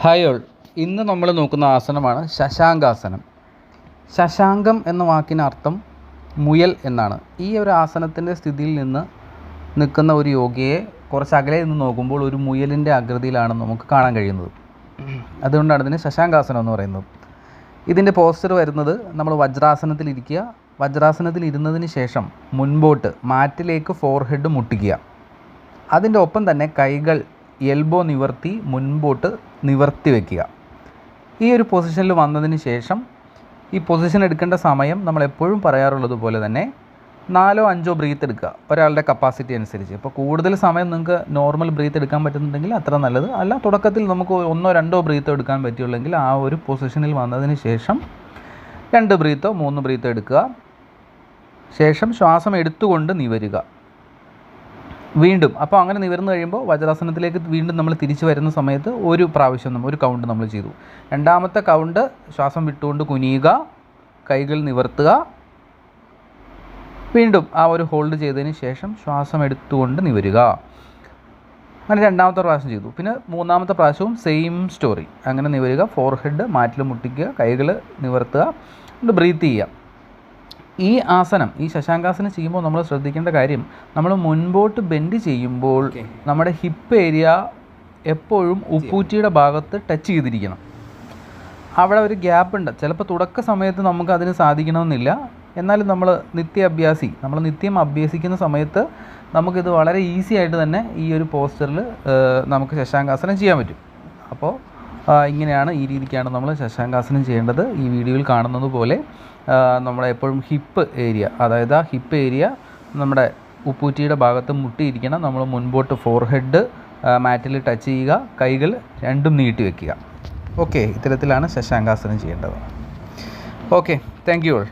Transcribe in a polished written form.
Hi all, ഇന്ന് നമ്മൾ നോക്കുന്ന ആസനമാണ് ശശാങ്കാസനം. ശശാങ്കം എന്ന വാക്കിനർത്ഥം മുയൽ എന്നാണ്. ഈ ഒരു ആസനത്തിൻ്റെ സ്ഥിതിയിൽ നിന്ന് നിൽക്കുന്ന ഒരു യോഗിയെ കുറച്ച് അകലെ നിന്ന് നോക്കുമ്പോൾ ഒരു മുയലിൻ്റെ ആകൃതിയിലാണ് നമുക്ക് കാണാൻ കഴിയുന്നത്. അതുകൊണ്ടാണ് ഇതിന് ശശാങ്കാസനം എന്ന് പറയുന്നത്. ഇതിൻ്റെ പോസ്റ്റർ വരുന്നത് നമ്മൾ വജ്രാസനത്തിലിരിക്കുക. വജ്രാസനത്തിൽ ഇരുന്നതിന് ശേഷം മുൻപോട്ട് മാറ്റിലേക്ക് ഫോർഹെഡ് മുട്ടിക്കുക. അതിൻ്റെ ഒപ്പം തന്നെ കൈകൾ എൽബോ നിവർത്തി മുൻപോട്ട് നിവർത്തി വയ്ക്കുക. ഈ ഒരു പൊസിഷനിൽ വന്നതിന് ശേഷം ഈ പൊസിഷൻ എടുക്കേണ്ട സമയം നമ്മൾ എപ്പോഴും പറയാറുള്ളത് പോലെ തന്നെ 4-5 ബ്രീത്ത് എടുക്കുക, ഒരാളുടെ കപ്പാസിറ്റി അനുസരിച്ച്. ഇപ്പോൾ കൂടുതൽ സമയം നിങ്ങൾക്ക് നോർമൽ ബ്രീത്ത് എടുക്കാൻ പറ്റുന്നുണ്ടെങ്കിൽ അത്ര നല്ലത്. അല്ല, തുടക്കത്തിൽ നമുക്ക് 1-2 ബ്രീത്ത് എടുക്കാൻ പറ്റുള്ളെങ്കിൽ ആ ഒരു പൊസിഷനിൽ വന്നതിന് ശേഷം 2 ബ്രീത്തോ 3 ബ്രീത്തോ എടുക്കുക. ശേഷം ശ്വാസം എടുത്തുകൊണ്ട് നിവരുക. വീണ്ടും അപ്പോൾ അങ്ങനെ നിവർന്നു കഴിയുമ്പോൾ വജ്രാസനത്തിലേക്ക് വീണ്ടും നമ്മൾ തിരിച്ചു വരുന്ന സമയത്ത് ഒരു പ്രാവശ്യം ഒരു കൗണ്ട് നമ്മൾ ചെയ്തു. രണ്ടാമത്തെ കൗണ്ട് ശ്വാസം വിട്ടുകൊണ്ട് കുനിയുക, കൈകൾ നിവർത്തുക, വീണ്ടും ആ ഒരു ഹോൾഡ് ചെയ്തതിന് ശേഷം ശ്വാസം എടുത്തുകൊണ്ട് നിവരുക. അങ്ങനെ രണ്ടാമത്തെ പ്രാവശ്യം ചെയ്തു. പിന്നെ മൂന്നാമത്തെ പ്രാവശ്യവും സെയിം സ്റ്റോറി. അങ്ങനെ നിവരുക, ഫോർഹെഡ് മാറ്റിൽ മുട്ടിക്കുക, കൈകൾ നിവർത്തുക, ബ്രീത്ത് ചെയ്യുക. ഈ ആസനം, ഈ ശശാങ്കാസനം ചെയ്യുമ്പോൾ നമ്മൾ ശ്രദ്ധിക്കേണ്ട കാര്യം, നമ്മൾ മുൻപോട്ട് ബെൻഡ് ചെയ്യുമ്പോൾ നമ്മുടെ ഹിപ്പ് ഏരിയ എപ്പോഴും ഉപ്പൂറ്റിയുടെ ഭാഗത്ത് ടച്ച് ചെയ്തിരിക്കണം. അവിടെ ഒരു ഗ്യാപ്പ് ഉണ്ട്. ചിലപ്പോൾ തുടക്ക സമയത്ത് നമുക്ക് അതിന് സാധിക്കണമെന്നില്ല. എന്നാലും നമ്മൾ നിത്യം അഭ്യസിക്കുന്ന സമയത്ത് നമുക്കിത് വളരെ ഈസി ആയിട്ട് തന്നെ ഈ ഒരു പോസ്റ്ററിൽ നമുക്ക് ശശാങ്കാസനം ചെയ്യാൻ പറ്റും. അപ്പോൾ ഇങ്ങനെയാണ്, ഈ രീതിക്കാണ് നമ്മൾ ശശാങ്കാസനം ചെയ്യേണ്ടത്. ഈ വീഡിയോയിൽ കാണുന്നത് പോലെ നമ്മുടെ എപ്പോഴും ഹിപ്പ് ഏരിയ, അതായത് ആ ഹിപ്പ് ഏരിയ നമ്മുടെ ഉപ്പൂറ്റിയുടെ ഭാഗത്ത് മുട്ടിയിരിക്കണം. നമ്മൾ മുൻപോട്ട് ഫോർഹെഡ് മാറ്റിൽ ടച്ച് ചെയ്യുക, കൈകൾ രണ്ടും നീട്ടി വയ്ക്കുക. ഓക്കെ, ഇത്തരത്തിലാണ് ശശാങ്കാസനം ചെയ്യേണ്ടത്. Okay, thank you all.